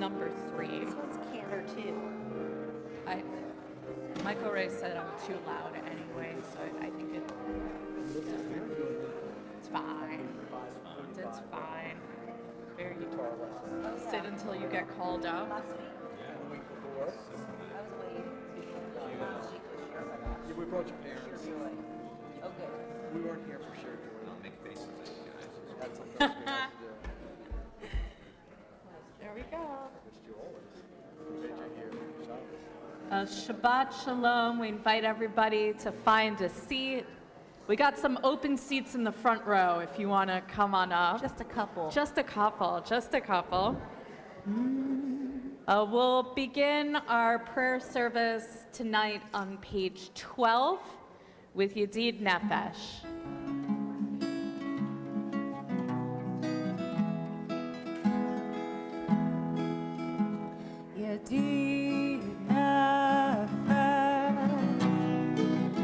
number 3. This one's Cantor too. Michael Ray said I'm too loud anyway, so I think it's fine. It's fine. Very sit until you get called up. Last week? Yeah. The week before. I was away. Last week was sure I got. Yeah, we brought your parents. Sure joy. Oh, good. We weren't here for sure. I'll make faces at you guys. That's something else we have to do. There we go. Missed you always. We made you here for Shabbos. Shabbat Shalom. We invite everybody to find a seat. We got some open seats in the front row if you want to come on up. Just a couple. Just a couple. We'll begin our prayer service tonight on page 12 with Yedid Nefesh. Yedid Nefesh,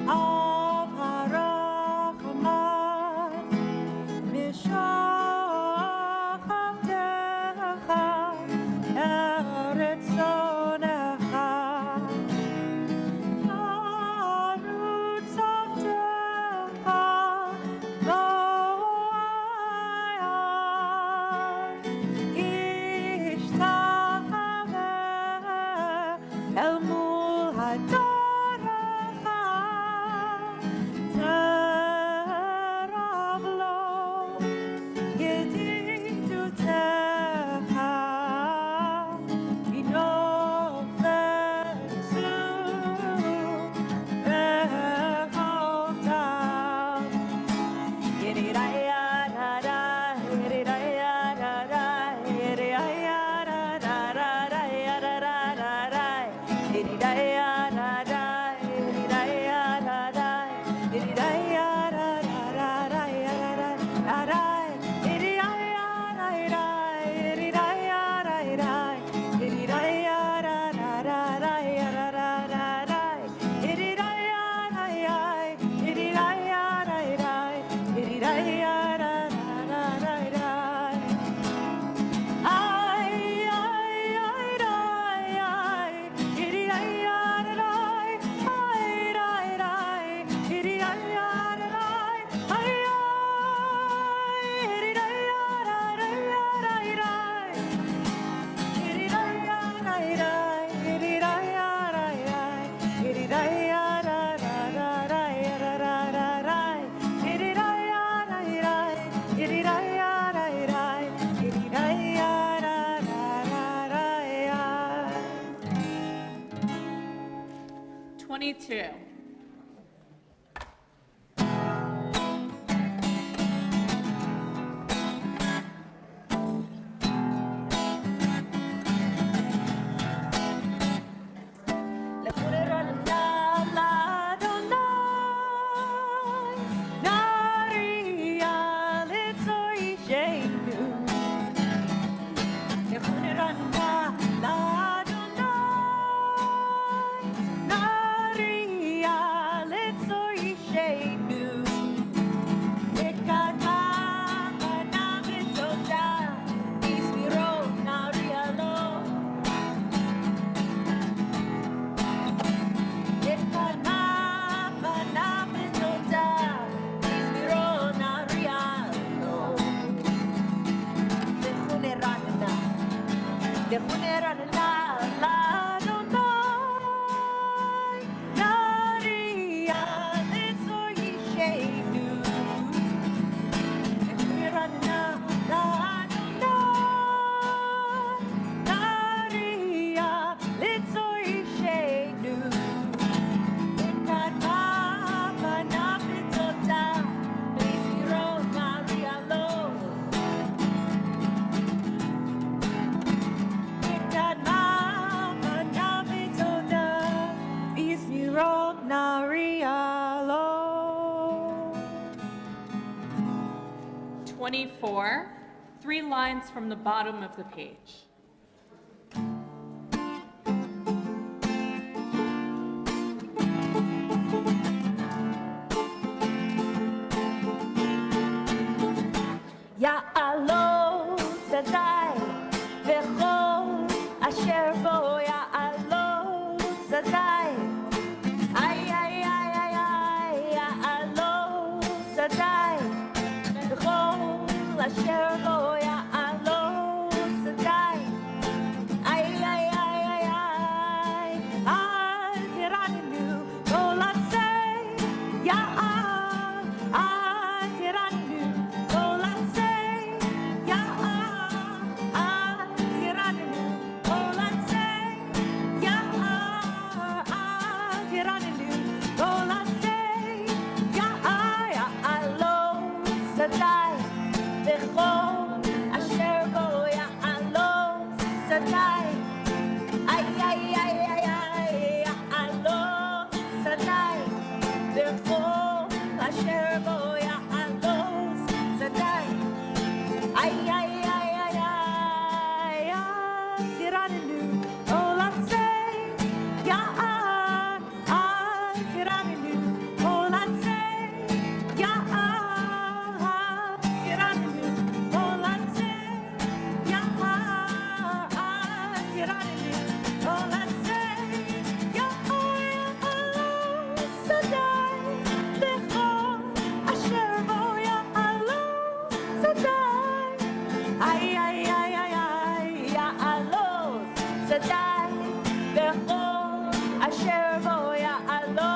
Av HaRachman, Mishach Avdecha, Eretz Zonecha, Arutz Avdecha, Vo'ayar, Ishtachaveh, El Mul HaDorecha, Teravlo, Yedidutecha, Inofetzu, Bechotav. Two. Narialo. 24, 3 lines from the bottom of the page. Ya'alo Sadai V'chol Sadai. Ay, ay, ay, ay, ay, Alo Sadai. Beko Asher Bo Alo Sadai. Ay, ay, ay, ay, ay, Tiranu. Oh, let's say, Tiranu. Oh, let's say, Tiranu. Oh, let's say, Tiranu. Oh, let's say, Sadai. Beko Asher Bo Alo Sadai. Ay, ay, ay, ay, ay, Alo Sadai. Beko Asher Bo Alo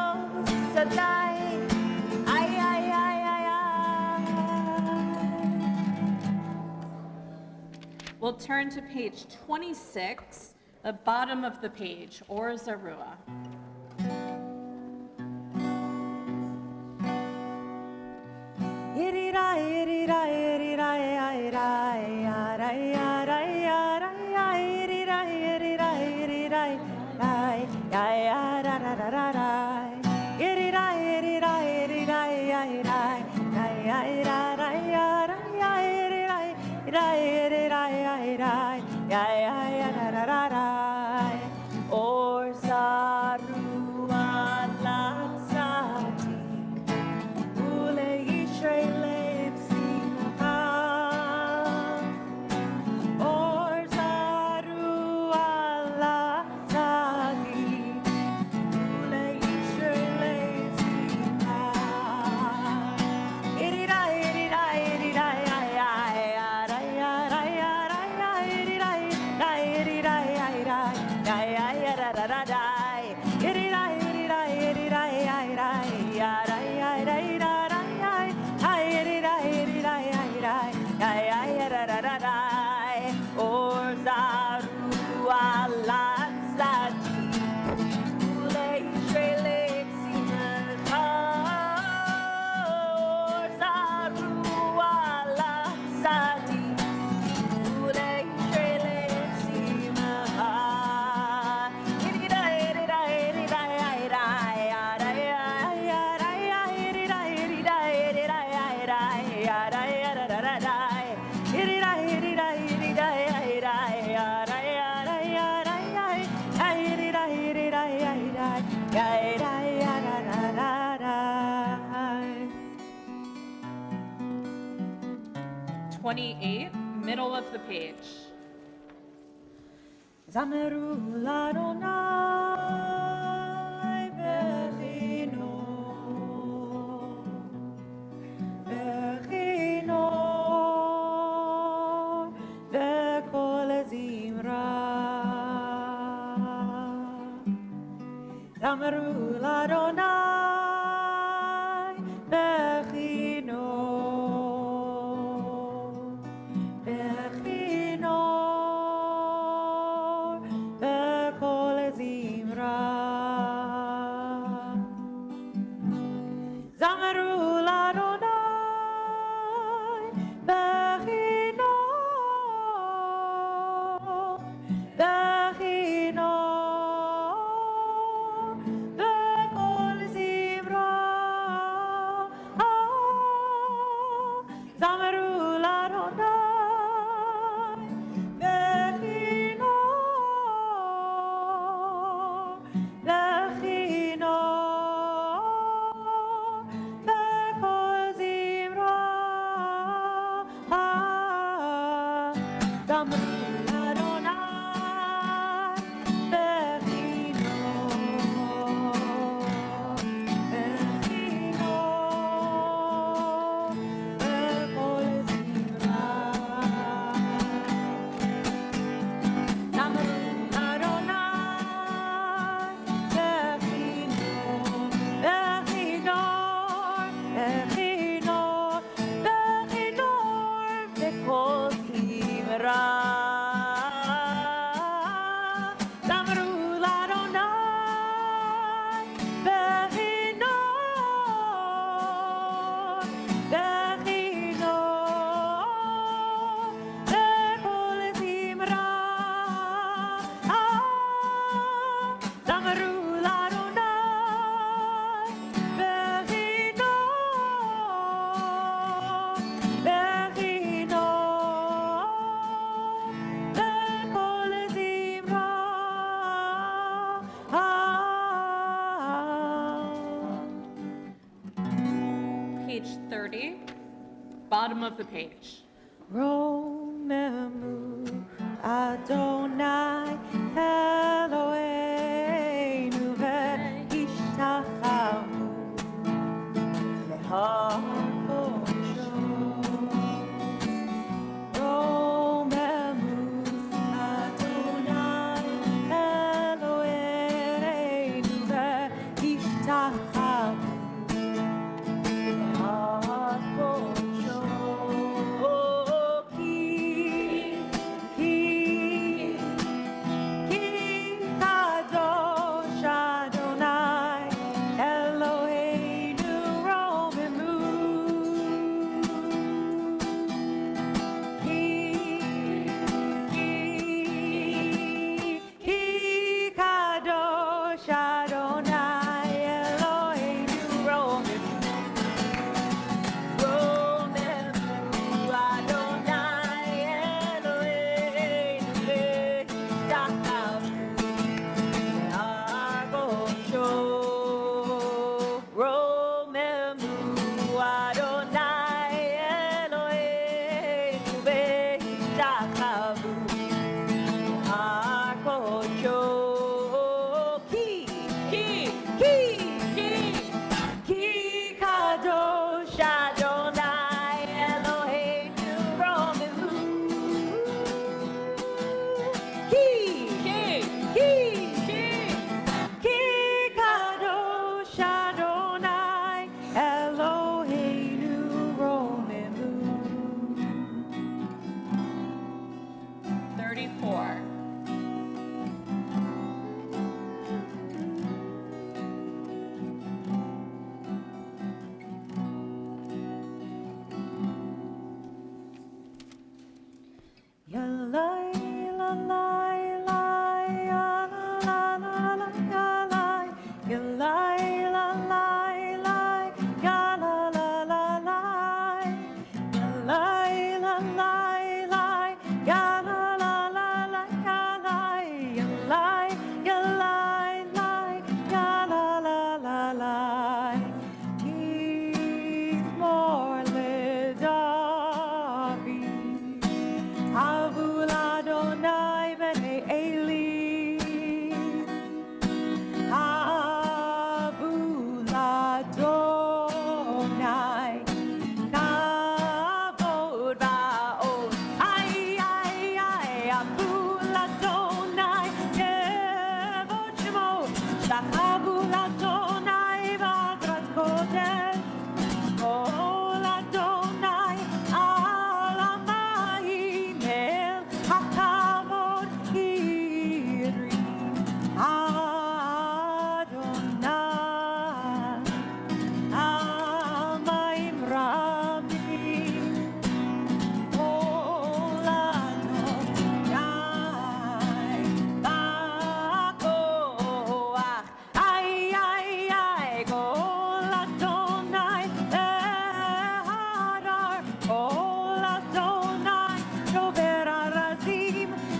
Sadai. Ay, ay, ay, ay, ay. We'll turn to page 26, the bottom of the page, Or Zarua. Or Zarua Latsati. Ule Yisraelim Simcha. Or Zarua Latsati. Ule Yisraelim Simcha. Irida, irida, irida, ay, ay, ay, ay, ay, ay, irida, irida, irida, ay, ay, da, da, da, da. Irida, irida, irida, ay, ay, ay, ay, ay, da, da, da, ay. Ay, irida, irida, ay, ay, ay, ay, da, da, da, da. Or Zarua Latsati. Ule Yisraelim Simcha. Or Zarua Latsati. Ule Yisraelim Simcha. Irida, irida, irida, ay, ay, ay, ay, ay, irida, irida, irida, ay, ay, ay, da, da, da, da. Irida, irida, irida, ay, ay, ay, ay, ay, irida, irida, ay, ay, ay, da, da, da, da. 28, middle of the page. Zameru l'Adonai bechino, bechino, v'kol zimra. Zameru l'Adonai bechino, bechino, v'kol zimra. Zameru l'Adonai bechino, bechino, bottom of the page. Romemu Adonai Eloheinu ve'ishtachavu le'hakosho. Romemu Adonai Eloheinu ve'ishtachavu le'hakosho.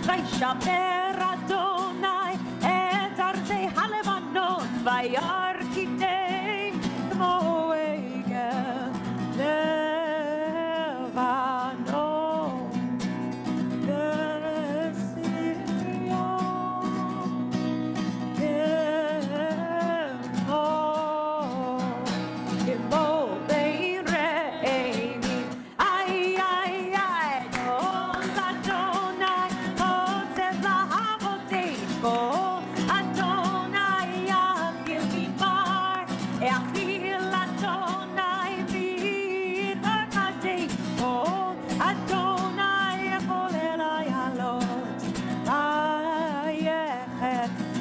וישמר אדוני את ארצי הלבנון וירקידם כמו עגל לבנון וציון כמו בין רעמים איי איי איי כל אדוני חוצב להבותי כל אדוני יפיל מדבר יפיל אדוני ויתמקדי כל אדוני יכול אליי עלות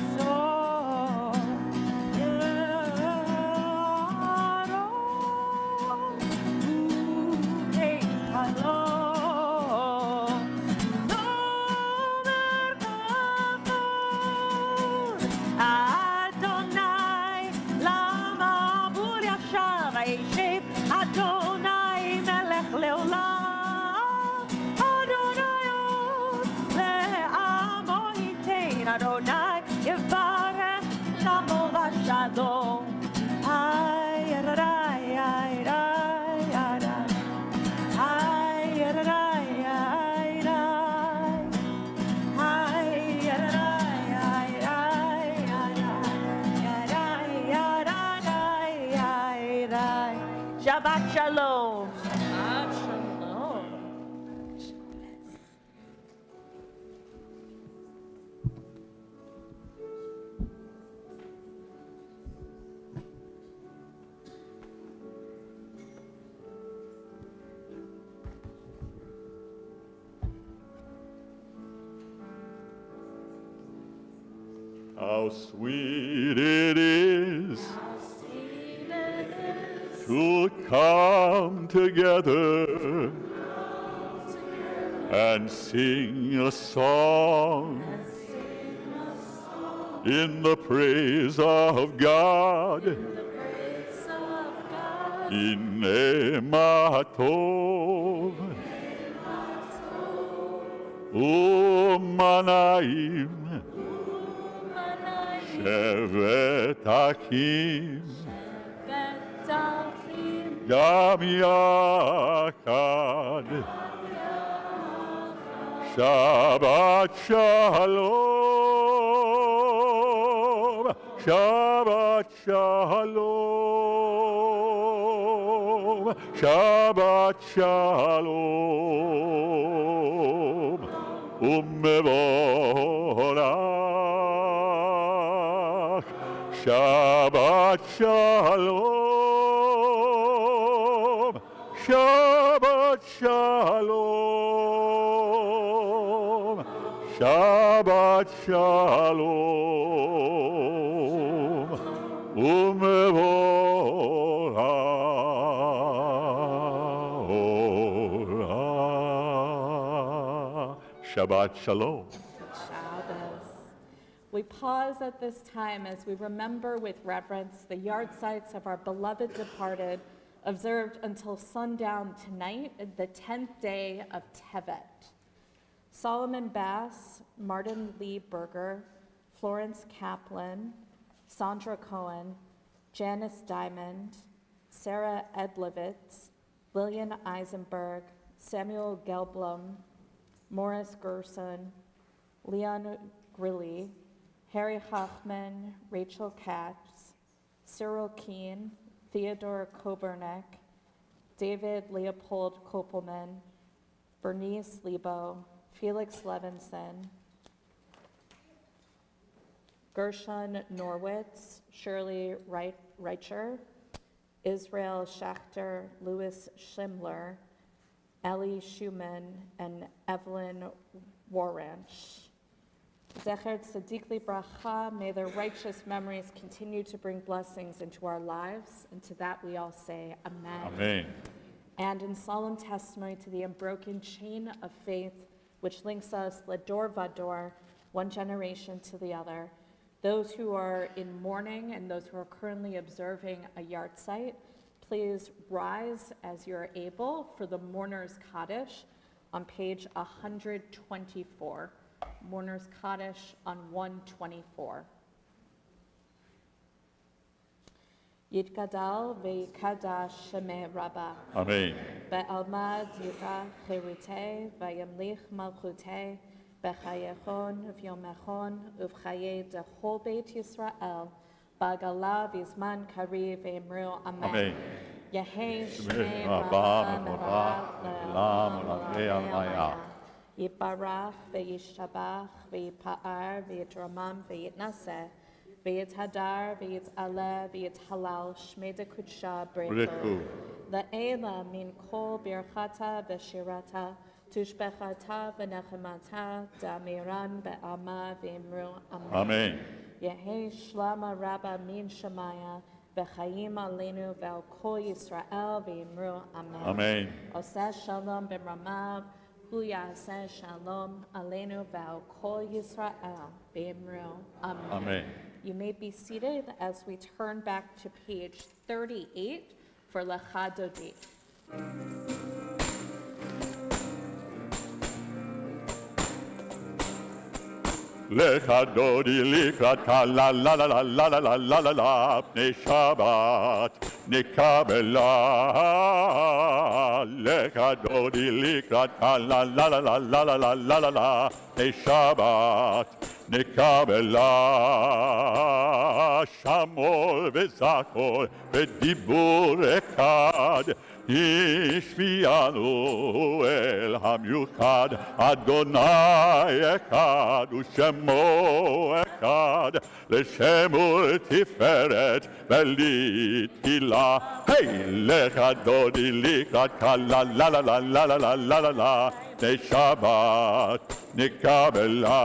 ויחצור ירום ויחלום נאמר כבוד אדוני למבול ישר וישב אדוני מלך לעולם אדוני עוד לעמו ייתן אדוני יברך שמו ושלום איי איי איי איי איי Shabbat Shalom. Shabbat shalom. How sweet it is to come together and sing a song in the praise of God. Hine tov umanaim shevet achim Gam yachad Shabbat shalom Shabbat shalom Shabbat shalom umevorach Shabbat shalom Shabbat shalom Shabbat shalom umevorach Shabbat shalom. Shabbos. We pause at this time as we remember with reverence the yard sites of our beloved departed, observed until sundown tonight, the 10th day of Tevet. Solomon Bass, Martin Lee Berger, Florence Kaplan, Sandra Cohen, Janice Diamond, Sarah Edlevitz, Lillian Eisenberg, Samuel Gelblum, Morris Gerson, Leon Grilly, Harry Hoffman, Rachel Katz, Cyril Keene, Theodore Kobernek, David Leopold Kopelman, Bernice Lebo, Felix Levinson, Gershon Norwitz, Shirley Reicher, Israel Schachter, Louis Schimler, Ellie Schumann, and Evelyn Warrench. Zecher Tzadik Libracha, may their righteous memories continue to bring blessings into our lives, and to that we all say amen. Amen. And in solemn testimony to the unbroken chain of faith which links us ledor vador, one generation to the other, those who are in mourning and those who are currently observing a yard site, please rise as you're able for the Mourner's Kaddish on page 124. Mourner's Kaddish on 124. Yitgadal ve'kadash shemeh Rabbah. Amen. Be'almad yirach cheruteh v'yamlich malchuteh b'chayechon v'yomechon uv'chayei dechol Beit Yisrael b'gala v'zman kariv v'emru amen. Amen. Yehei Shmei shmei Rabbah Rabbah mevorach le'olam ol'amei almaya. Yibarach ve'yishtabach ve'yipa'ar ve'yitramam ve'yitnaseh ve'yithadar ve'yit'aleh ve'yithalal shmei dekudsha Brechu. brechu. La'ela min kol birchata v'shirata tushbechata v'nechemata da'amiran be'ama ve'imru amen. Amen. Yehei shlama rabba min shemaya v'chayim aleinu ve'al kol Yisrael ve'imru amen. Amen. Oseh shalom b'ramav hu yaseh shalom aleinu ve'al kol Yisrael ve'imru amen. Amen. You may be seated as we turn back to page 38 for Lecha Dodi. Lecha dodi likrat kala la la la la la la la la la pnei Shabbat nikabela. Lecha dodi likrat kala la la la la la la la la la pnei Shabbat נקבלה שמול וזכור בדיבור אחד השמיענו אל המיוחד אדוני אחד ושמו אחד לשם ולתפארת ולתהילה היי לך דודי לקראת קלה לה לה לה לה לה לה לה לה לה לשבת נקבלה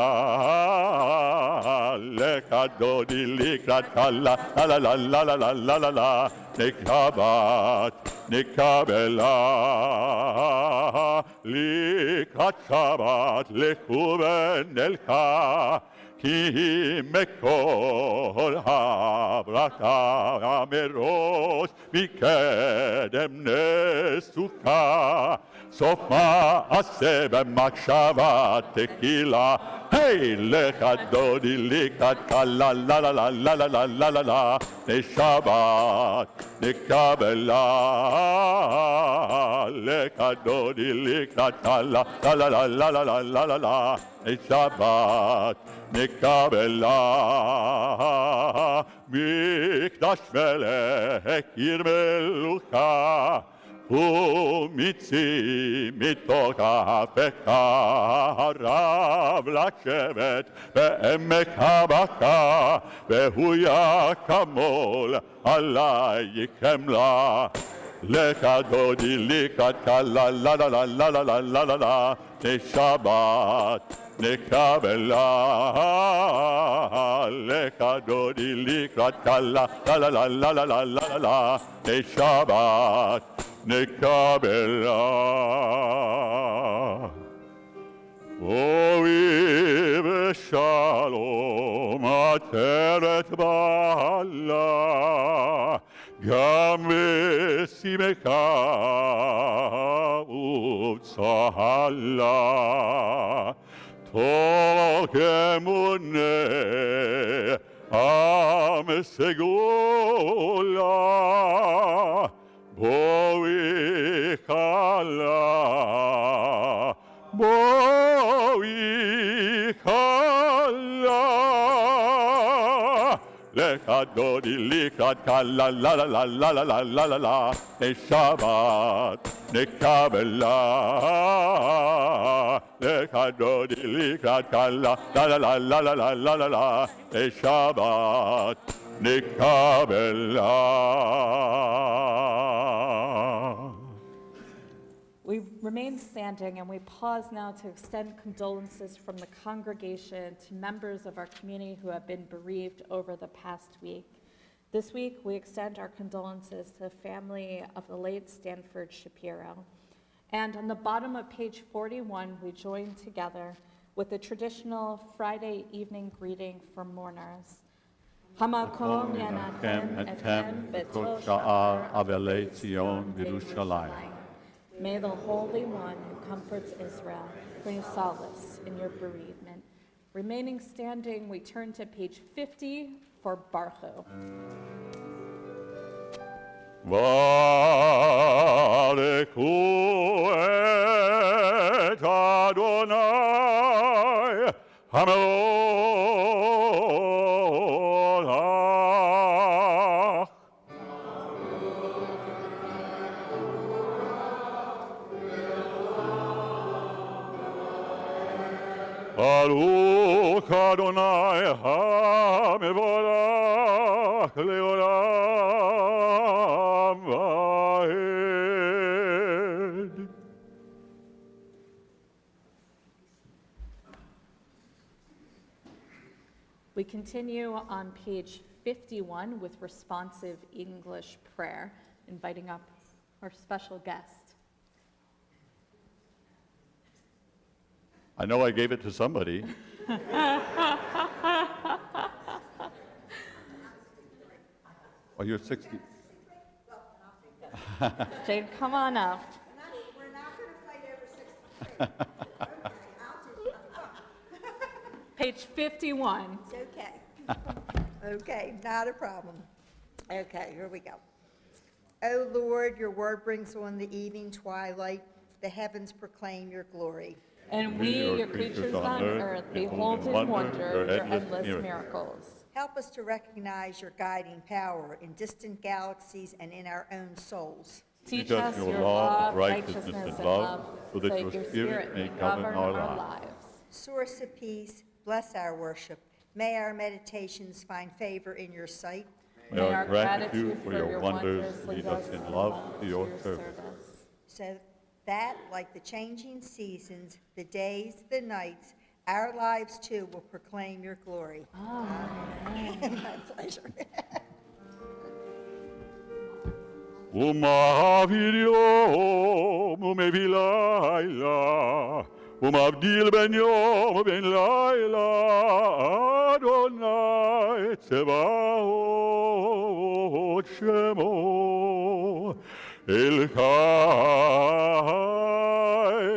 לך דודי לקראת קלה לה לה לה לה לה לה לה לה לה נקבת נקבלה לקראת שבת לכו ונלכה כי מכל הברכה מראש מקדם נסוכה סוף מעשה במחשבה תחילה היי לך דודי לקראת קלה לה לה לה לה לה לה לה לה לה לשבת נקבלה לך דודי לקראת קלה לה לה לה לה לה לה לה לה לה לשבת נקבלה מקדש מלך עיר מלוכה ומיצי מתוך אפיך הרב לשבת בעמק הבקע והוא יקמול עלייך חמלה לך דודי לקראת קלה לה לה לה לה לה לה לה לה לה לשבת נקבלה לך דודי לקראת קלה לה לה לה לה לה לה לה לה לשבת נקבלה אוהבי ושלום עטרת בעלה גם בשמחה ובצהלה תוך אמונה עם סגולה בואי חלה בואי חלה לך דודי לקראת קלה לה לה לה לה לה לה לה לה לה לשבת נקבלה לך דודי לקראת קלה לה לה לה לה לה לה לה לה לה לשבת נקבלה. We remain standing and we pause now to extend condolences from the congregation to members of our community who have been bereaved over the past week. This week, we extend our condolences to the family of the late Stanford Shapiro. And on the bottom of page 41, we join together with the traditional Friday evening greeting for mourners. Hamakom yanachem etem beto sha'ar avelei Zion v'Yerushalayim. May the Holy One who comforts Israel bring solace in your bereavement. Remaining standing, we turn to page 50 for Baruch. Barechu et Adonai HaMelech. Baruch Adonai HaMevorach Leolam Vaed. We continue on page 51 with responsive English prayer, inviting up our special guest. I know I gave it to somebody. Oh, you're 60. Jane, come on up. We're not going to fight over 63. Page 51. It's okay. Okay, not a problem. Okay, here we go. O Lord, your word brings on the evening twilight. The heavens proclaim your glory. And we, your creatures on earth, behold in wonder your endless miracles. Help us to recognize your guiding power in distant galaxies and in our own souls. Teach us your law, righteousness, and love, so that your Spirit may govern our lives. Source of peace, bless our worship. May our meditations find favor in your sight. May our gratitude for your wonders lead us in love to your service. So that, like the changing seasons, the days, the nights, our lives too will proclaim your glory. Amen. My pleasure. Umavidiom, umevilaila, umavdil ben yom ben laila, Adonai Tzevaot Shemo, Elchai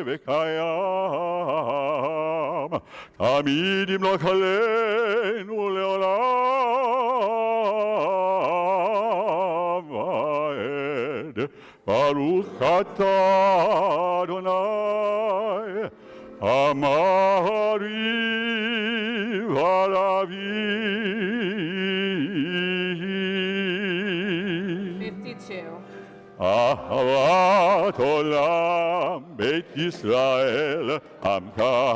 v'kayam, Tamid yimlach aleinu leolam va'ed. Baruch atah Adonai, Amariv ha'laviv. 52. Ahavat olam Beit Yisrael Amkavta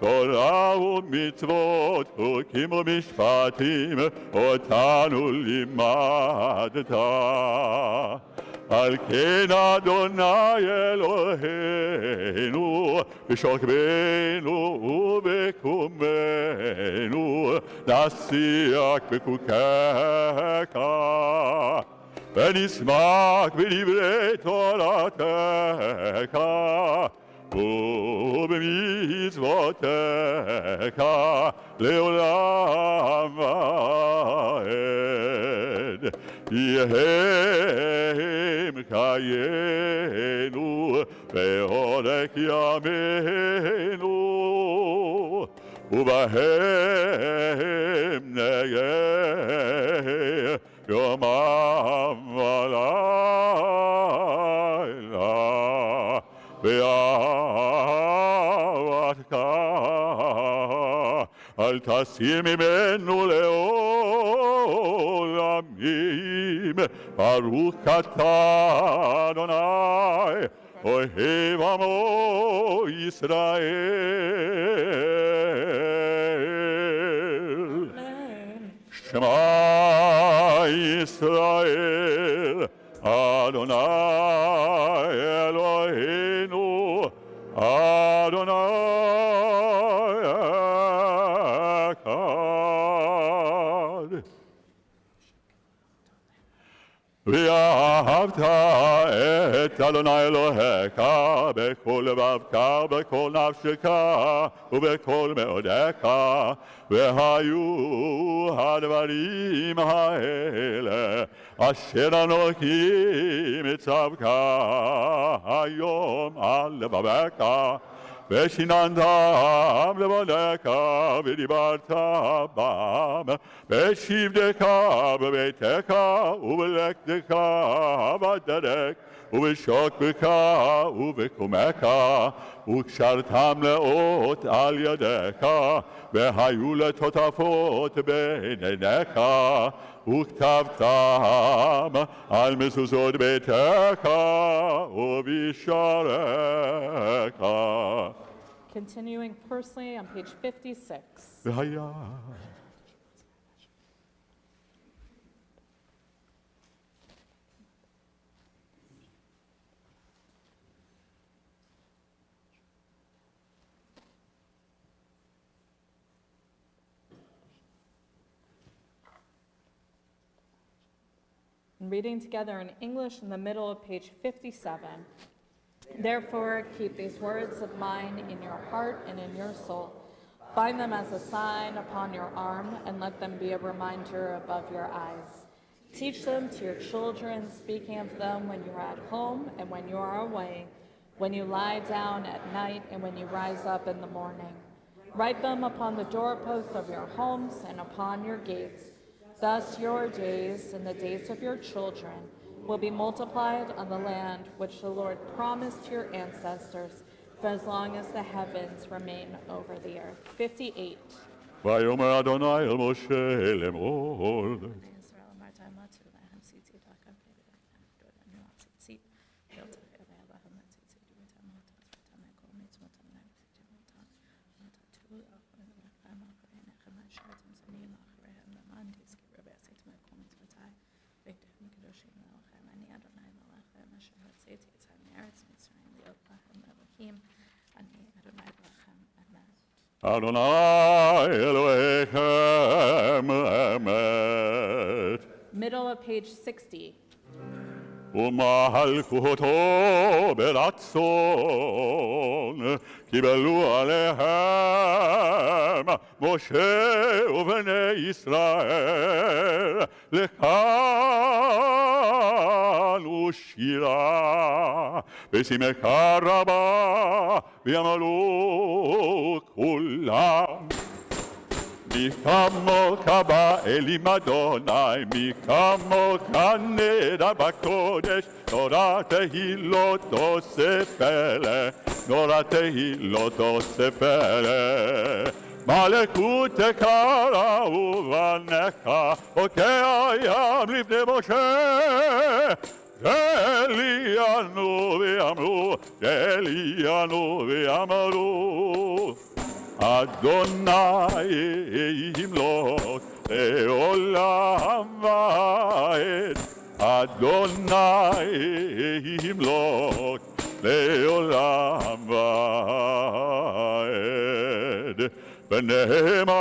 Torah u'mitzvot Chukim u'mishpatim Otanu limadta Al ken Adonai Eloheinu B'shokbenu u'bekumenu Nasiach b'kukecha ונשמח בדברי תורתך ובמצוותיך לעולם ועד. יהם חיינו ואורך ימינו ובהם נהיה יומם ולילה באהבתך אל תסיר ממנו לעולמים ברוך אתה אדוני אוהב עמו ישראל. Shema Yisrael, Adonai Eloheinu, Adonai Echad. ואהבת את אדוני אלוהיך בכל לבבך ובכל נפשך ובכל מאודיך והיו הדברים האלה אשר אנוכי מצווך היום על לבבך ושיננתם לבניך ודיברת בם בשבתך בביתך ובלכתך בדרך ובשוקבך ובקומך וקשרתם לאות על ידיך והיו לטוטפות בין עיניך וכתבתם על מזוזות ביתך ובשעריך. Continuing personally on page 56. והיה Reading together in English in the middle of page 57. Therefore, keep these words of mine in your heart and in your soul. Bind them as a sign upon your arm, and let them be a reminder above your eyes. Teach them to your children, speaking of them when you are at home and when you are away, when you lie down at night and when you rise up in the morning. Write them upon the doorposts of your homes and upon your gates. Thus your days and the days of your children will be multiplied on the land which the Lord promised to your ancestors for as long as the heavens remain over the earth. 58. ויאמר אדוני אל משה לאמור, אדוני אלוהיכם אמת, Middle of page 60. ומלכותו ברצון קיבלו עליהם משה ובני ישראל לכאן ושירה בשמחה רבה ויאמרו כולם מי כמוך באלים אדוני, מי כמוך נדע בקודש, נורא תהילות עושה פלא, נורא תהילות עושה פלא. מלכותך ובניך, חוקי הים לפני משה, גלינו ויאמרו, גלינו ויאמרו. אדוני ימלוך לעולם ועד, אדוני ימלוך לעולם ועד. ונאמר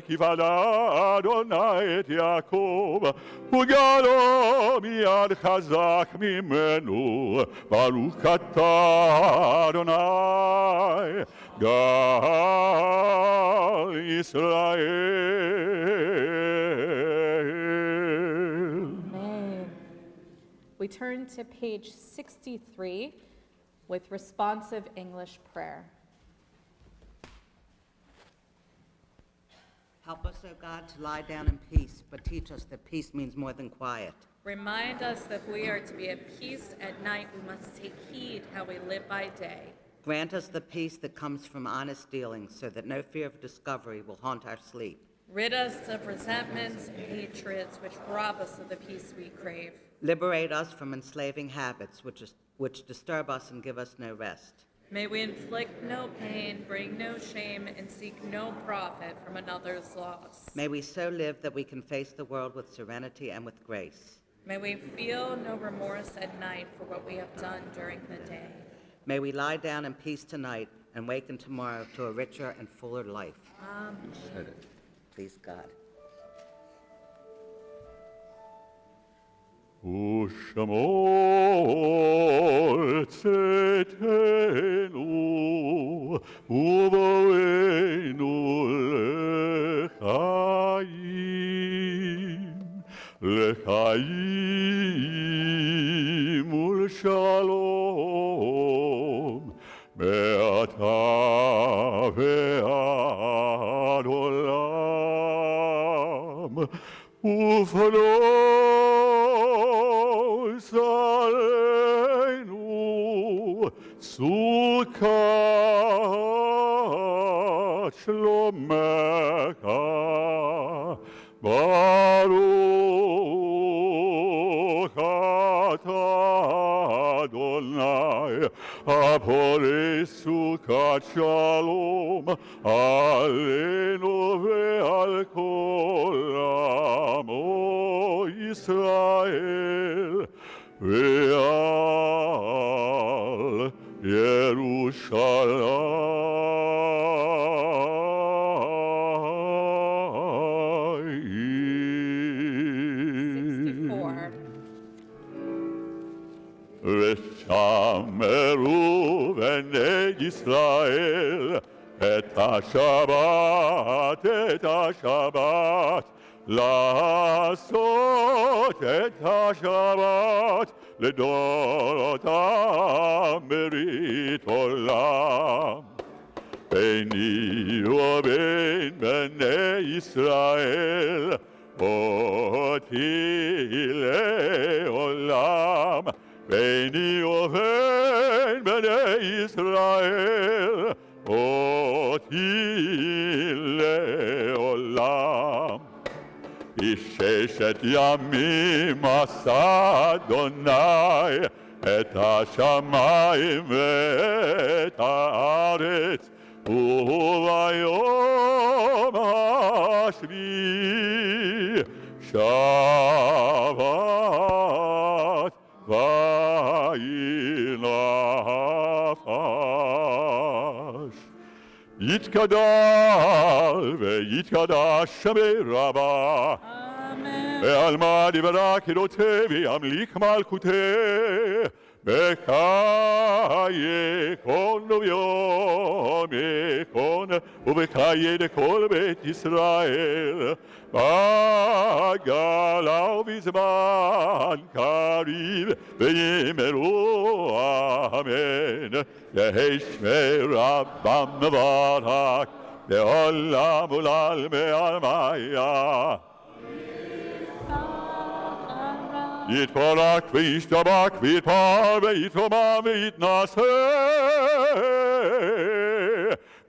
כי פדה אדוני את יעקב וגאלו מיד חזק ממנו, ברוך אתה אדוני גאל ישראל. Amen. We turn to page 63 with responsive English prayer. Help us, O God, to lie down in peace, but teach us that peace means more than quiet. Remind us that if we are to be at peace at night, we must take heed how we live by day. Grant us the peace that comes from honest dealings, so that no fear of discovery will haunt our sleep. Rid us of resentments and hatreds which rob us of the peace we crave. Liberate us from enslaving habits which disturb us and give us no rest. May we inflict no pain, bring no shame, and seek no profit from another's loss. May we so live that we can face the world with serenity and with grace. May we feel no remorse at night for what we have done during the day. May we lie down in peace tonight and waken tomorrow to a richer and fuller life. Please, God. ושמור צאתנו ובואנו לחיים, לחיים ולשלום, מעתה ועד עולם, ופרוס עלינו סוכת שלומך, ברוך אתה אדוני הפורש סוכת שלום עלינו ועל כל עמו ישראל ועל ירושלים. 64. ושמרו בני ישראל את השבת, לעשות את השבת לדורותם ברית עולם. ביני ובין בני ישראל אותי לעולם, ביני ובין בני ישראל, אותי לעולם. בששת ימים עשה אדוני את השמיים ואת הארץ, וביום השביעי שבת וינפש. יתגדל ויתקדש שמי רבה, ועלמא דברה קדותי וימליך מלכותי, בחיי כל ויום יקון, ובחיי כל בית ישראל, בגלה ובזמן קריב, ויאמרו אמן. יהי שמי רבם מברך, לעולם ולעלמי עלמיא. יתברך וישתבח ויתפאר ויתרומם ויתנשא,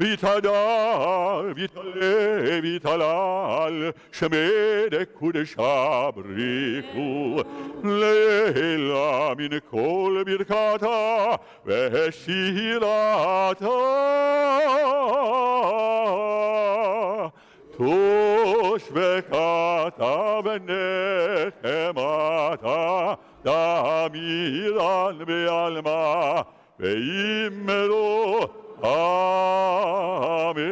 ויתהדר ויתעלה ויתהלל, שמי דקודשא בריחו, לעילא מן כל ברכתה ושירתה. תושבקתה ונחמתה, דמירן בעלמא, ואמרו Amen.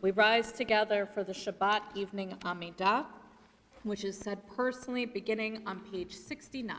We rise together for the Shabbat evening Amidah, which is said personally beginning on page 69.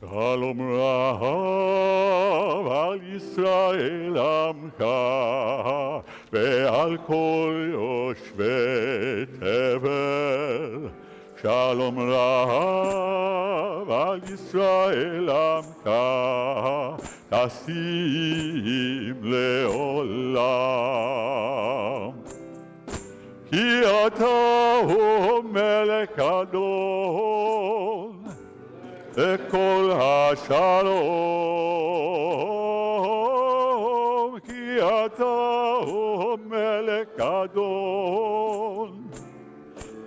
שלום רב על ישראל עמך ועל כל יושבי תבל. שלום רב על ישראל עמך תשים לעולם. כי אתה הוא מלך גדול וכל השלום, כי אתה הוא מלך גדול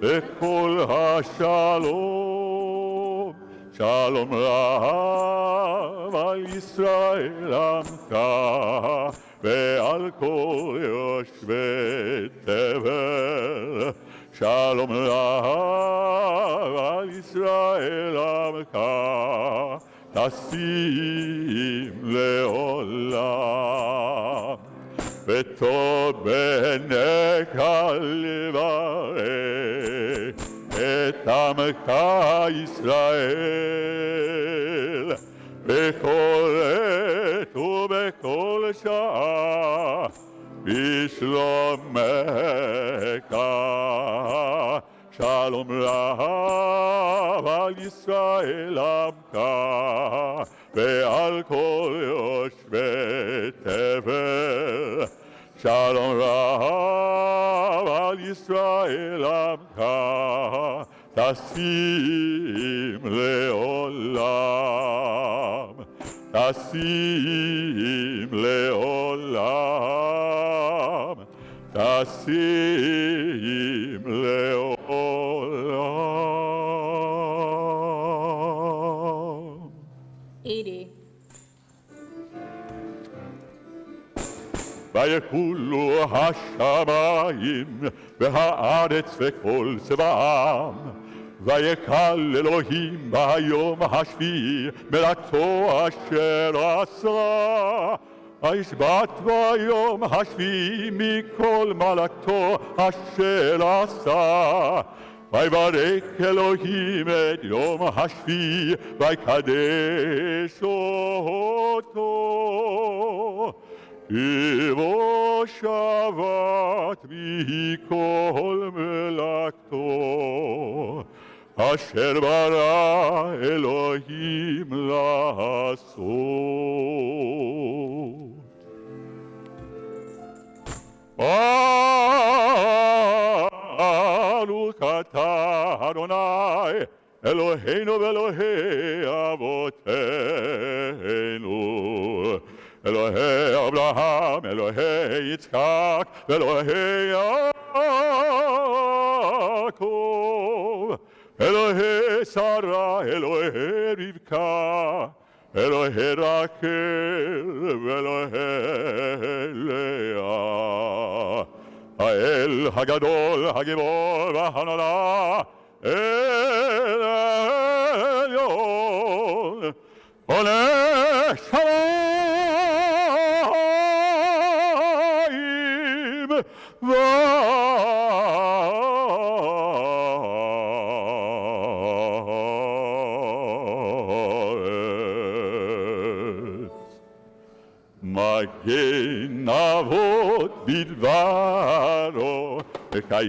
וכל השלום. שלום רב על ישראל עמך ועל כל יושבי תבל. שלום רב על ישראל עמך תשים לעולם. וטוב בעיניך לברך את עמך ישראל בכל עת ובכל שעה בשלומך. שלום רב על ישראל עמך ועל כל יושבי תבל. שלום רב על ישראל עמך תשים לעולם. תשים לעולם. תשים לעולם. 80. ויחולו השמיים והארץ וכל צבאם. ויקל אלוהים ביום השביעי מלאכתו אשר עשה. וישבת ביום השביעי מכל מלאכתו אשר עשה. ויברך אלוהים את יום השביעי ויקדש אותו. כי בו שבת מכל מלאכתו אשר ברא אלוהים לעשות. ברוך אתה אדוני אלוהינו ואלוהי אבותינו, אלוהי אברהם, אלוהי יצחק, ואלוהי יעקב, אלוהי שרה, אלוהי רבקה, אלוהי רחל, ואלוהי לאה. האל הגדול, הגיבור והנורא, אל העליון, עולה שמיים וארץ. מגן אבות בדברו, וחיי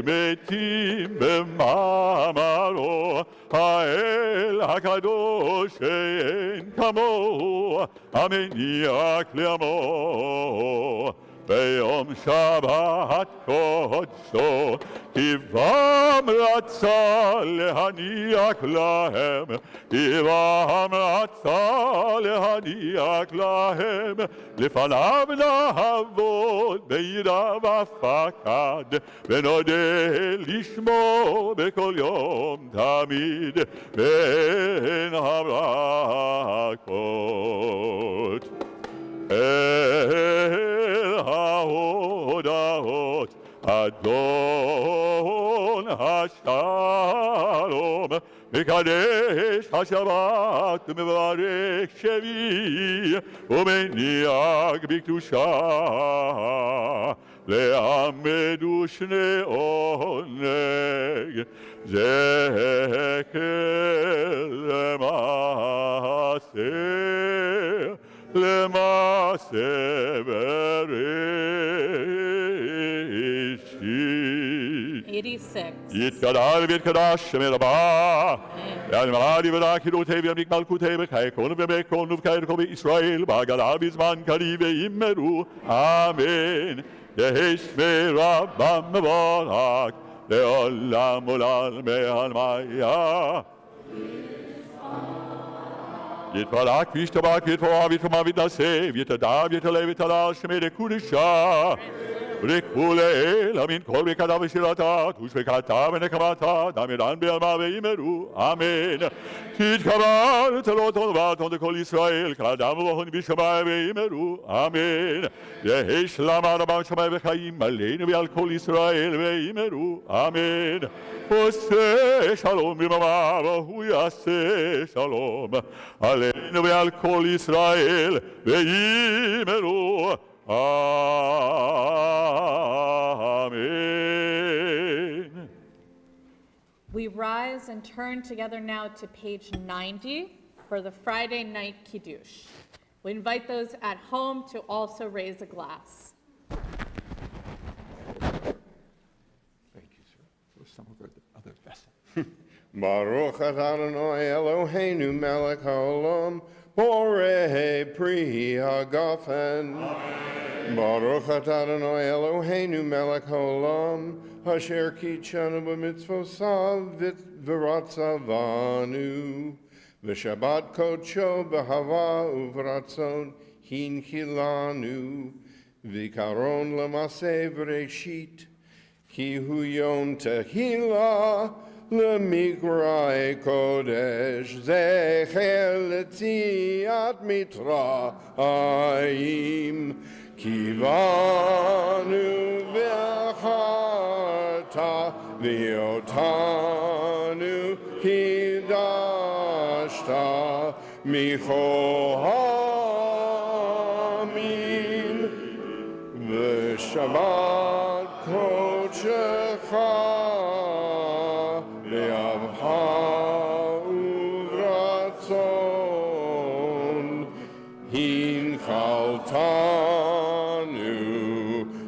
מתים במאמרו. האל הקדוש שאין כמוהו, המניח לעמו. ביום שבת קודשו, טיבם רצה להניח להם, טיבם רצה להניח להם, לפניו נעבוד ביראה ופחד, ונודה לשמו בכל יום תמיד בין הברכות. אל ההודעות אדון השלום, מקדש השבת ומברך שביעי, ומניח בקדושה לעמד ושני עונג, זכר למעשה בראשית. 86. יתגדל ויתקדש שם רבה, ואלמלא דברה קידותי וימליק מלכותי בחייכון ובמקון ובקייתו בישראל, בהגלה בזמן קריב וימרו, אמן. יהי שמי רבם מבורך, לעולם ולעלמי עלמיה. יתברך וישתבח ויתברך ויתקומם ויתנשא ויתדע ויתעלה ויתעלה שמי לקודשה. ריקבולי אלמין כל בקדה ושירתה, ושבקתה ונקמתה, דמירן בעלמה ואימרו, אמן. תתקבל תלות ולבטון לכל ישראל, כאדם ובהון בשמיים ואימרו, אמן. יהי שלמה רבם שמיים וחיים עלינו ועל כל ישראל ואימרו, אמן. עושה שלום בממה והוא יעשה שלום עלינו ועל כל ישראל ואימרו, Amen. We rise and turn together now to page 90 for the Friday night Kiddush. We invite those at home to also raise a glass. Thank you, sir. For some of the other vessels. Baruch atah Adonai Eloheinu melech haolam, borei pri hagafen. Baruch atah Adonai Eloheinu melech haolam, asher kitshanu b'mitzvosav v'ratzavanu. V'shabbat kodsho b'hava uv'ratzon hinchilanu. V'karon l'maseh v'reshit, ki hu yom tehillah, למקראי קודש, זכר לציאת מצרים, קיוונו ואחרת, ואותנו קידשת, מכל העמים, ושבת קודשך,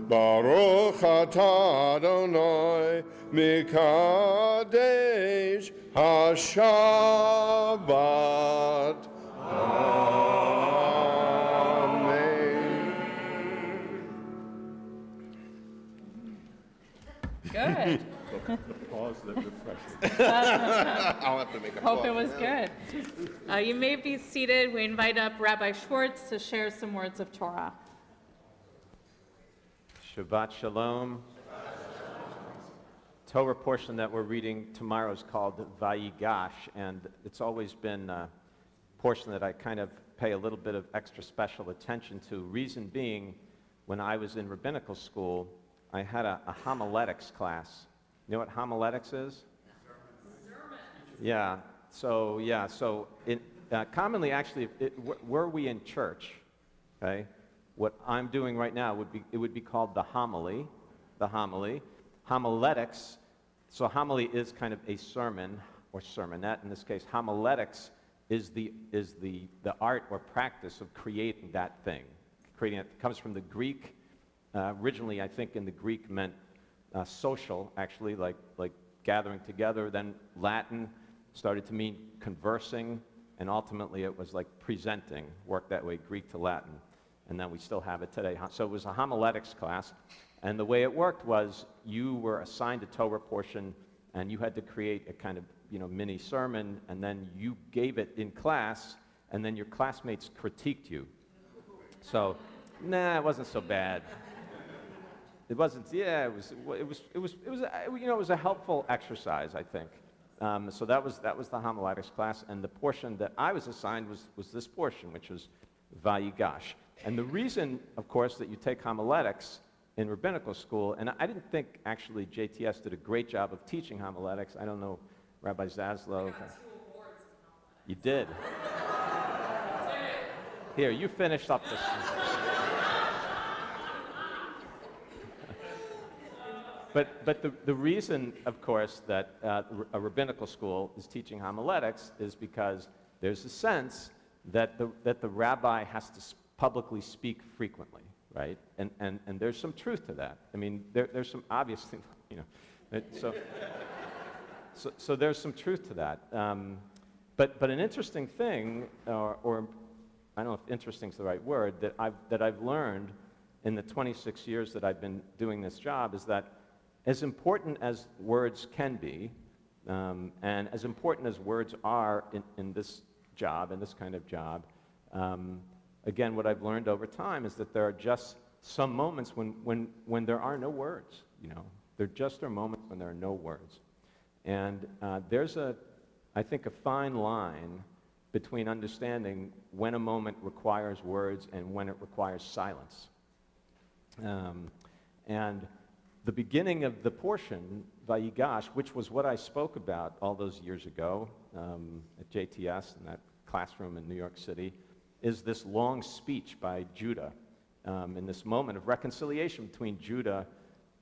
Baruch atah Adonai Mikadesh HaShabbat. Amen. Good. Pause that refreshing. I'll have to make a Hope it pause. was good. You may be seated. We invite up Rabbi Schwartz to share some words of Torah. Shabbat Shalom. Torah portion that we're reading tomorrow is called Vayigash, and it's always been a portion that I kind of pay a little bit of extra special attention to. Reason being, when I was in rabbinical school, I had a homiletics class. You know what homiletics is? Yeah. So commonly, actually, were we in church, okay? What I'm doing right now would be called the homily, homiletics. So homily is kind of a sermon or sermonette. In this case, homiletics is the art or practice of creating that thing. Creating it comes from the Greek. Originally, I think in the Greek meant social, actually, like gathering together. Then Latin started to mean conversing, and ultimately it was like presenting. Worked that way, Greek to Latin. And then we still have it today. So it was a homiletics class, and the way it worked was you were assigned a Torah portion, and you had to create a kind of mini sermon, and then you gave it in class, and then your classmates critiqued you. So, it wasn't so bad. It wasn't. Yeah, it was a helpful exercise, I think. So that was the homiletics class, and the portion that I was assigned was this portion, which was Vayigash. And the reason, of course, that you take homiletics in rabbinical school, and I didn't think actually JTS did a great job of teaching homiletics. I don't know, Rabbi Zaslov. I got 2 awards in homiletics. You did. Here, you finished up this. But the reason, of course, that a rabbinical school is teaching homiletics is because there's a sense that the rabbi has to publicly speak frequently, right? And there's some truth to that. I mean, there's some obviously, so there's some truth to that. But an interesting thing, or I don't know if interesting is the right word, that I've learned in the 26 years that I've been doing this job is that as important as words can be, and as important as words are in this job, in this kind of job, again, what I've learned over time is that there are just some moments when there are no words, you know. There just are moments when there are no words. And there's I think, a fine line between understanding when a moment requires words and when it requires silence. And the beginning of the portion, Vayigash, which was what I spoke about all those years ago at JTS in that classroom in New York City, is this long speech by Judah in this moment of reconciliation between Judah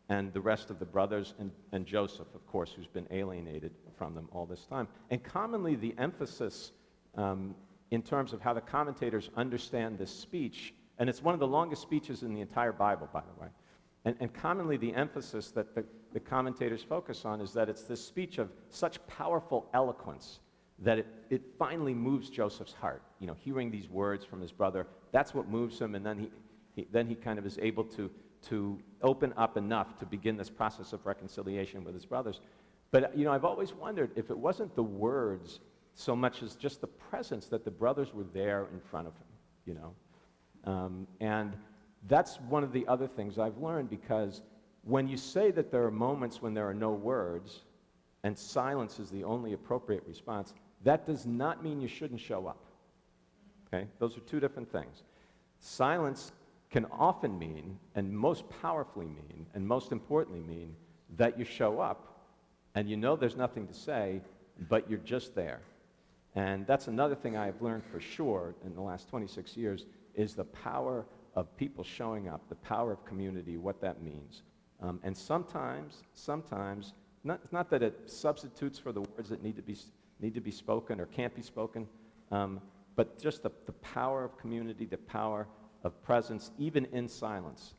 and the rest of the brothers, and Joseph, of course, who's been alienated from them all this time. And commonly the emphasis in terms of how the commentators understand this speech, and it's one of the longest speeches in the entire Bible, by the way, and commonly the emphasis that the commentators focus on is that it's this speech of such powerful eloquence that it finally moves Joseph's heart. You know, hearing these words from his brother, that's what moves him, and then he kind of is able to open up enough to begin this process of reconciliation with his brothers. But, you know, I've always wondered if it wasn't the words so much as just the presence that the brothers were there in front of him, you know. And that's one of the other things I've learned, because when you say that there are moments when there are no words and silence is the only appropriate response, that does not mean you shouldn't show up, okay? Those are two different things. Silence can often mean, and most powerfully mean, and most importantly mean, that you show up and you know there's nothing to say, but you're just there. And that's another thing I have learned for sure in the last 26 years, is the power of people showing up, the power of community, what that means. And sometimes, not that it substitutes for the words that need to be spoken or can't be spoken, but just the power of community, the power of presence, even in silence,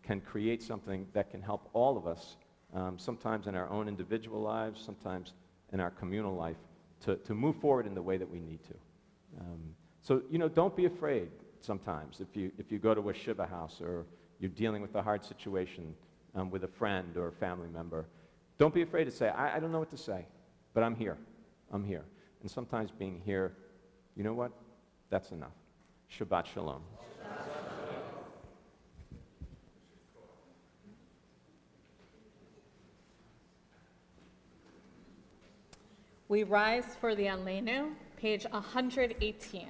can create something that can help all of us, sometimes in our own individual lives, sometimes in our communal life, to move forward in the way that we need to. So, you know, don't be afraid sometimes if you go to a Shiva house or you're dealing with a hard situation with a friend or a family member. Don't be afraid to say, I don't know what to say, but I'm here. I'm here. And sometimes being here, you know what? That's enough. Shabbat Shalom. We rise for the Aleinu, page 118.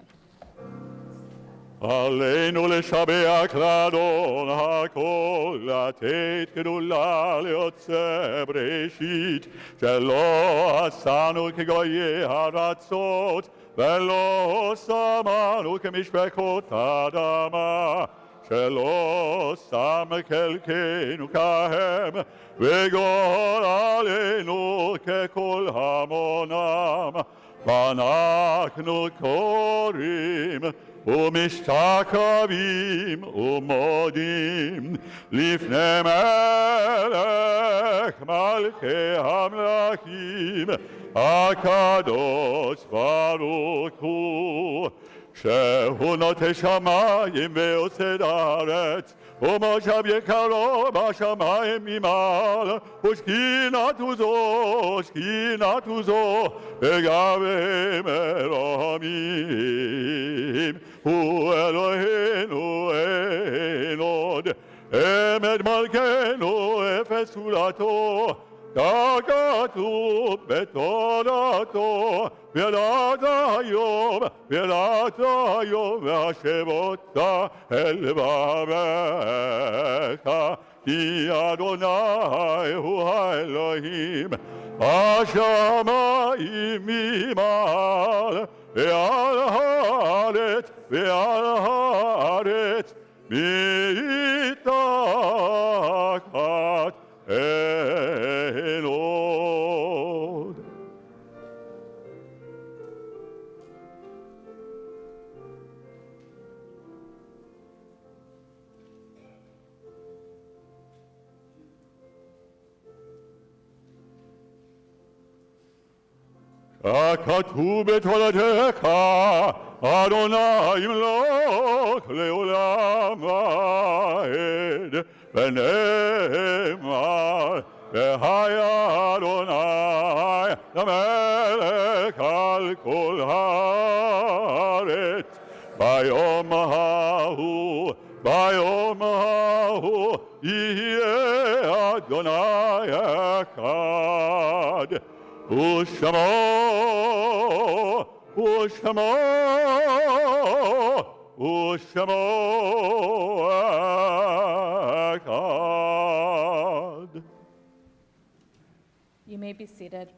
עלינו לשבח לאדון הכל, לתת גדולה ליוצא בראשית, שלא עשנו כגויי הארצות, ולא שמנו כמשפחות האדמה, שלא שם חלקנו כהם, וגורלנו ככל המונם, ואנחנו קוראים ומשתחווים ומודים לפני מלך מלכי המלכים הקדוש ברוך הוא, שהוא נוטה שמיים ויוסד הארץ, ומושב יקרו בשמיים ממעל, ושכינתו זו בגבי מרומים. הוא אלוהינו אין עוד, אמת מלכנו אפס סולתו, ככתוב בתורתו, וידעת היום והשבות אל לבבך, כי אדוני הוא האלוהים, השמיים ממעל, ועל הארץ מתחת אין עוד. ככתוב בתורתך, אדוני ימלוך לעולם ועד, ונאמר, והיה אדוני למלך על כל הארץ. ביום ההוא ביום ההוא יהיה אדוני אחד, ושמו אחד. You may be seated.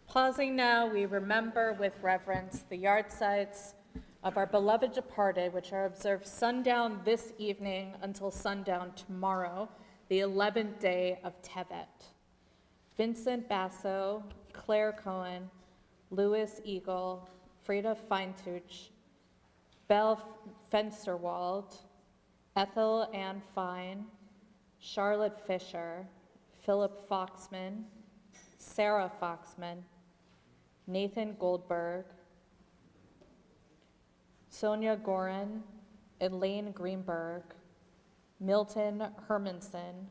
Pausing now, we remember with reverence the yardsites of our beloved departed, which are observed sundown this evening until sundown tomorrow, the 11th day of Tevet. Vincent Basso, Claire Cohen, Louis Eagle, Frida Feintuch, Belle Fensterwald, Ethel Ann Fine, Charlotte Fisher, Philip Foxman, Sarah Foxman, Nathan Goldberg, Sonia Gorin, Elaine Greenberg, Milton Hermanson,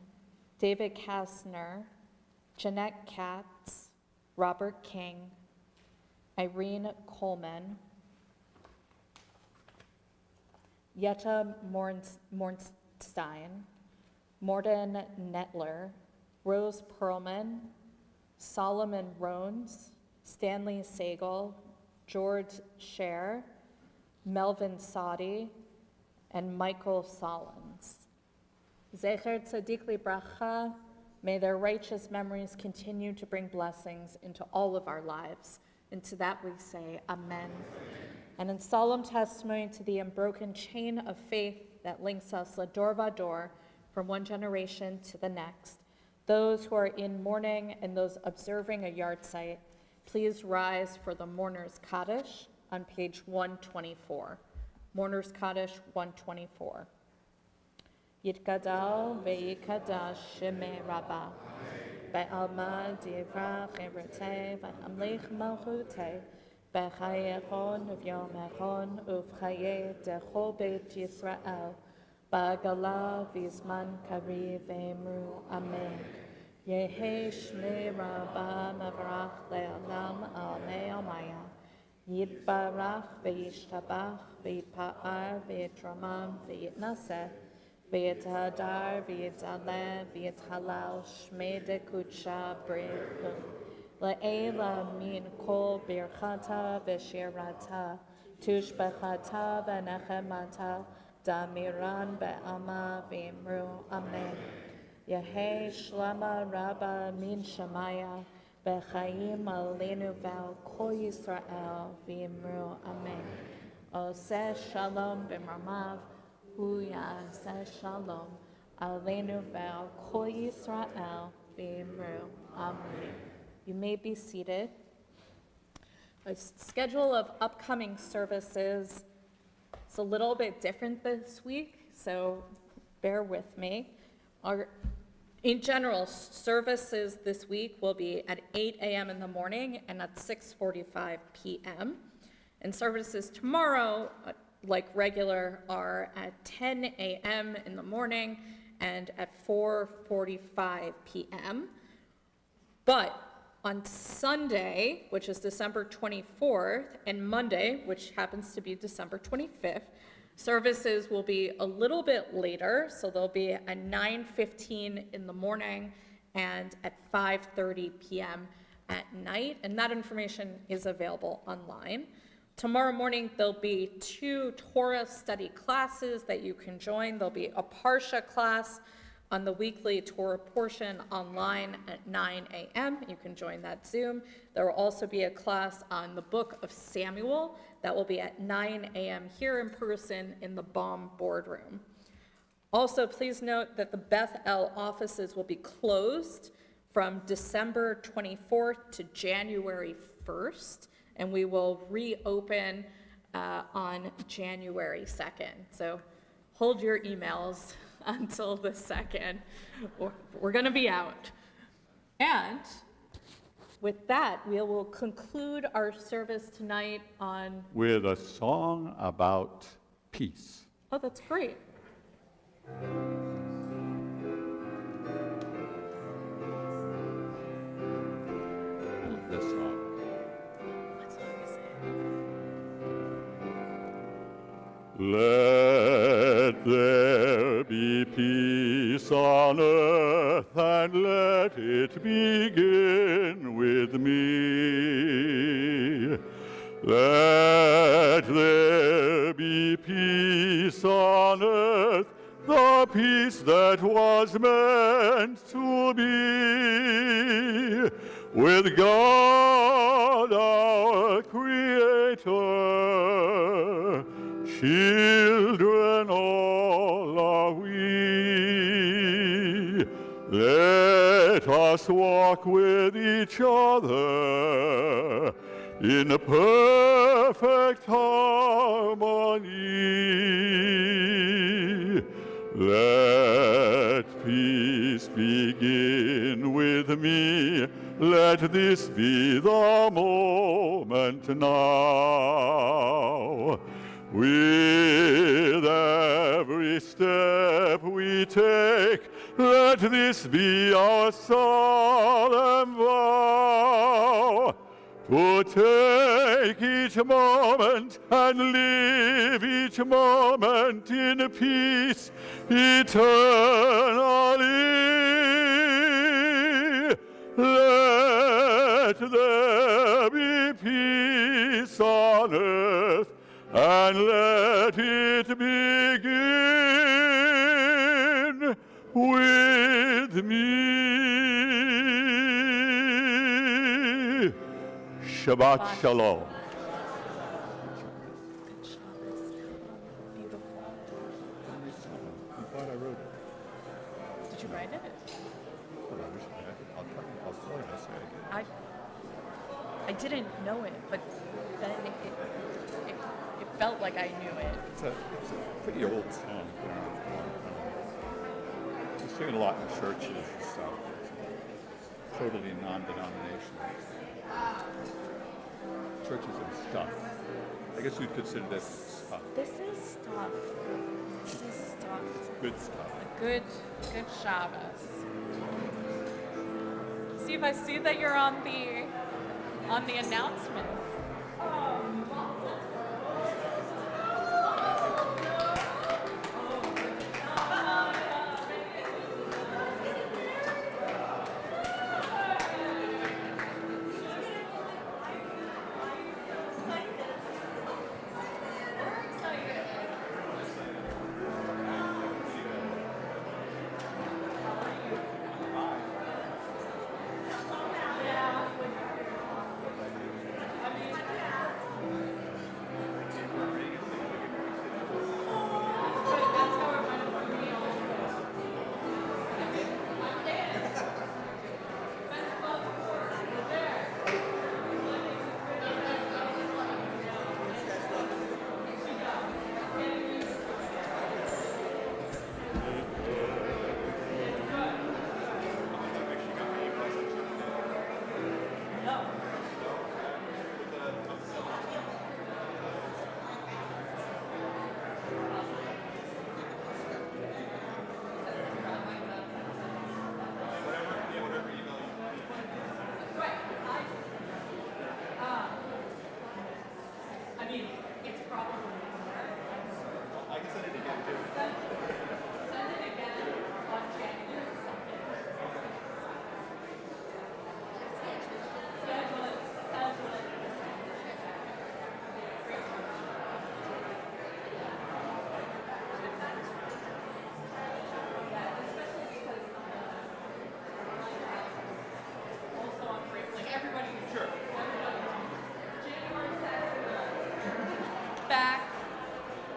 David Kastner, Jeanette Katz, Robert King, Irene Coleman, Jetta Mornstein, Morden Nettler, Rose Perlman, Solomon Rones, Stanley Sagal, George Scher, Melvin Sadi, and Michael Solons. Zecher Tzadik Libracha, may their righteous memories continue to bring blessings into all of our lives. And to that we say, Amen. And in solemn testimony to the unbroken chain of faith that links us Lador Vador from one generation to the next, those who are in mourning and those observing a yardsight, please rise for the Mourner's Kaddish on page 124. Mourner's Kaddish 124. Yitgadal ve'yikadash shemei Rabbah, be'alma divra chevretei, ve'amlich malchutei, be'chayechon uv'yomechon uv'chayei dechol beit Yisrael, ba'gala v'zman kariv ve'emru amen. Yehi shmei Rabbah mavrach le'olam almei almaya, yitbarach ve'yishtabach ve'yitpa'ar ve'yitramam ve'yitnaseh, V'yitadar, v'yitaleh, v'yithalal, shmei dekutsha b'rechu. Le'ela min kol birchata v'shirata, tushbechata v'nechemata, damiran be'alma v'imru, amen. Yehei shlama rabba min shamaya, b'chaim aleinu v'al kol Yisrael v'imru, amen. Oseh shalom b'marmav, Yaseh shalom, aleinu ve'al kol Yisrael v'imru, amen. You may be seated. A schedule of upcoming services is a little bit different this week, so bear with me. In general, services this week will be at 8 a.m. in the morning and at 6:45 p.m. And services tomorrow, like regular, are at 10 a.m. in the morning and at 4:45 p.m. But on Sunday, which is December 24th, and Monday, which happens to be December 25th, services will be a little bit later, so they'll be at 9:15 in the morning and at 5:30 p.m. at night, and that information is available online. Tomorrow morning, there'll be 2 Torah study classes that you can join. There'll be a Parsha class on the weekly Torah portion online at 9 a.m. You can join that Zoom. There will also be a class on the book of Samuel that will be at 9 a.m. here in person in the Baum boardroom. Also, please note that the Beth El offices will be closed from December 24th to January 1st. And we will reopen on January 2nd. So hold your emails until the 2nd. We're going to be out. And with that, we will conclude our service tonight on... With a song about peace. Oh, that's great. This song. Let on earth, and let it begin with me. Let there be peace on earth, the peace that was meant to be, with God our Creator. Children all are we. Let us walk with each other in perfect harmony. Let peace begin with me. Let this be the moment now. With every step we take, let this be our solemn vow. To take each moment and live each moment in peace eternally. Let there be peace on earth, and let it begin with me. Shabbat Shalom. I'm glad I wrote it. Did you write it? Well, I wish I had. I'll tell you, I say again. I didn't know it, but then it felt like I knew it. It's a pretty old song. We sing it a lot in churches and stuff. It's totally non-denominational. Churches and stuff. I guess you'd consider this stuff. This is stuff. This is stuff. Good stuff. Good Shabbos. Steve, I see that you're on the announcements.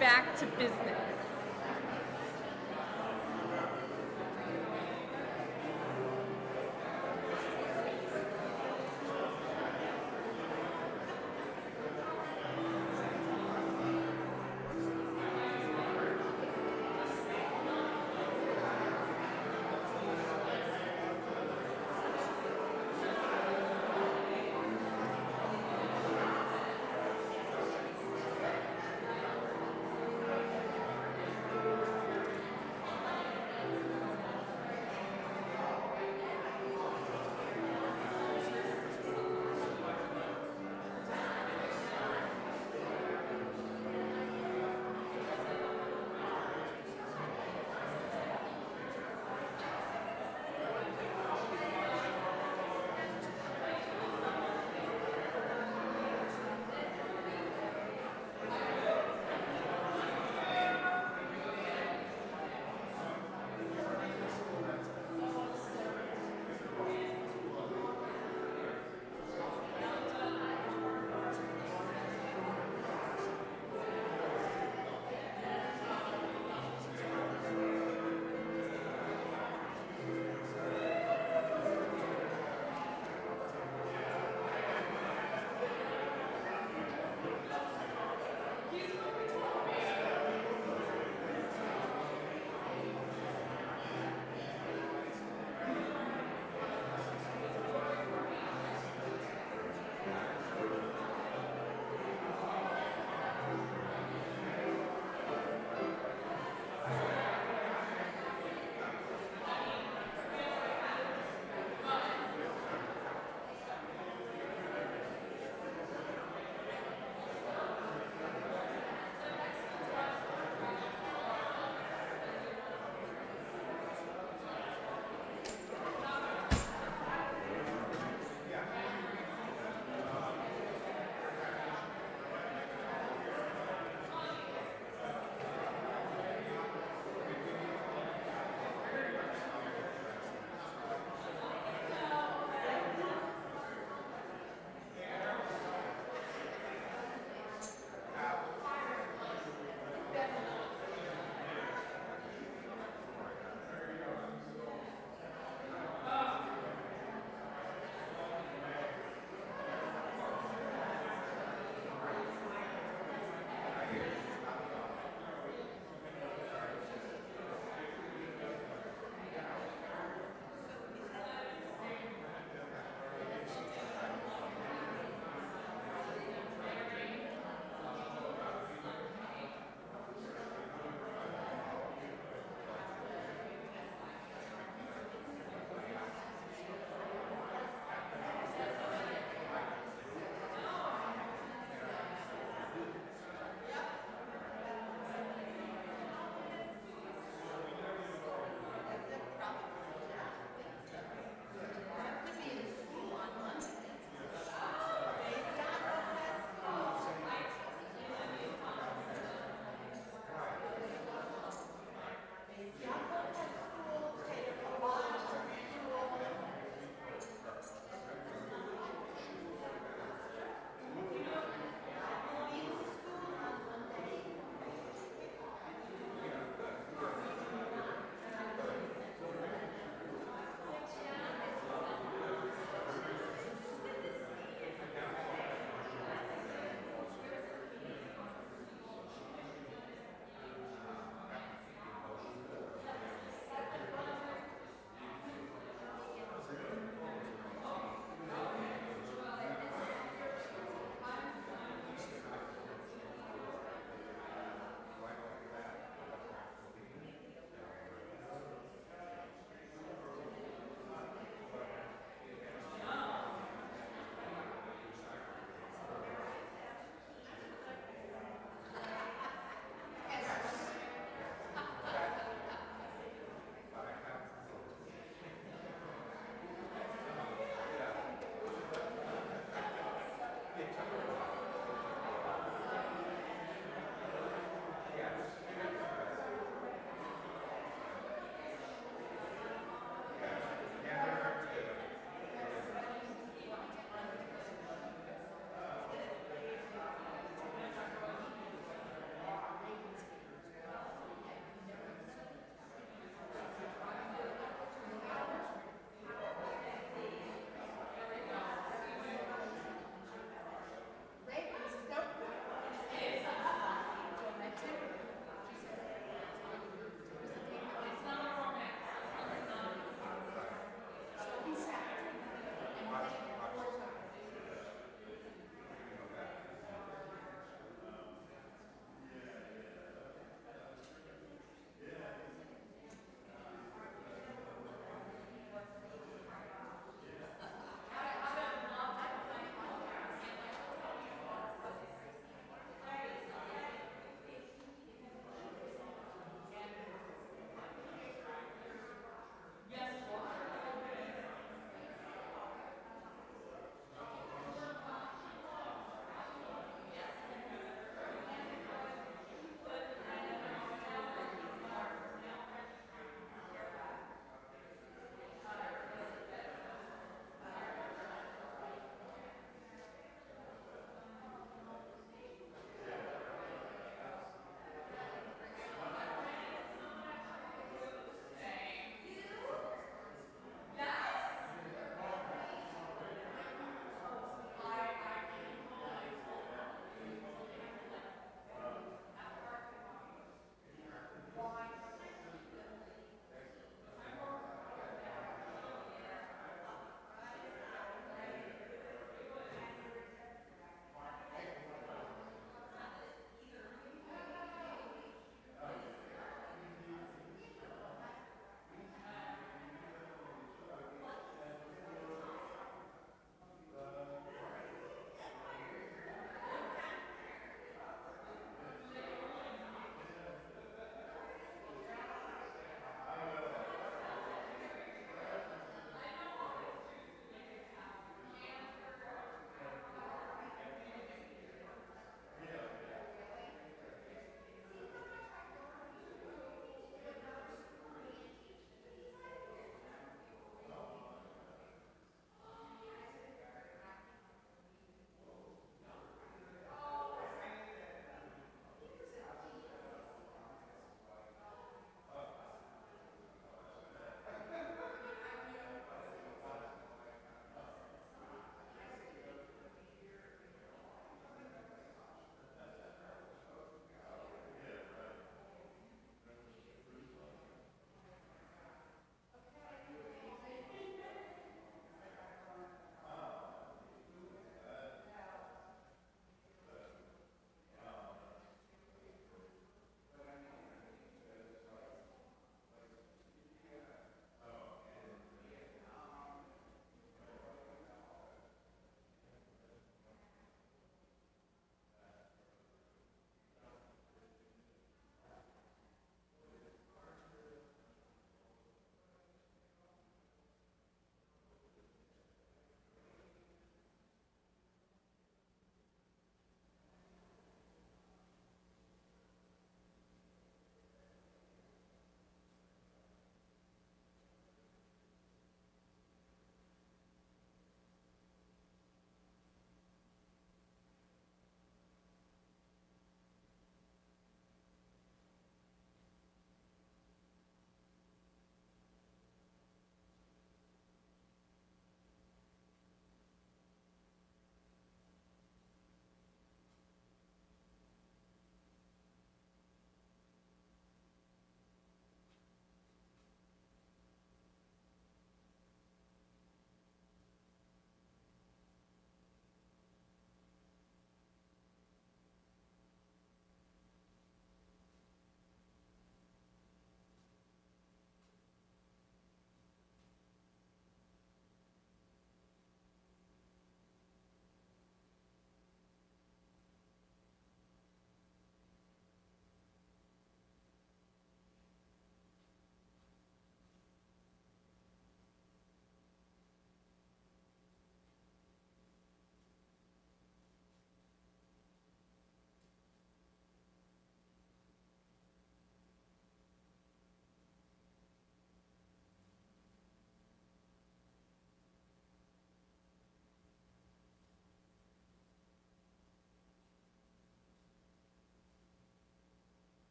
Back to business.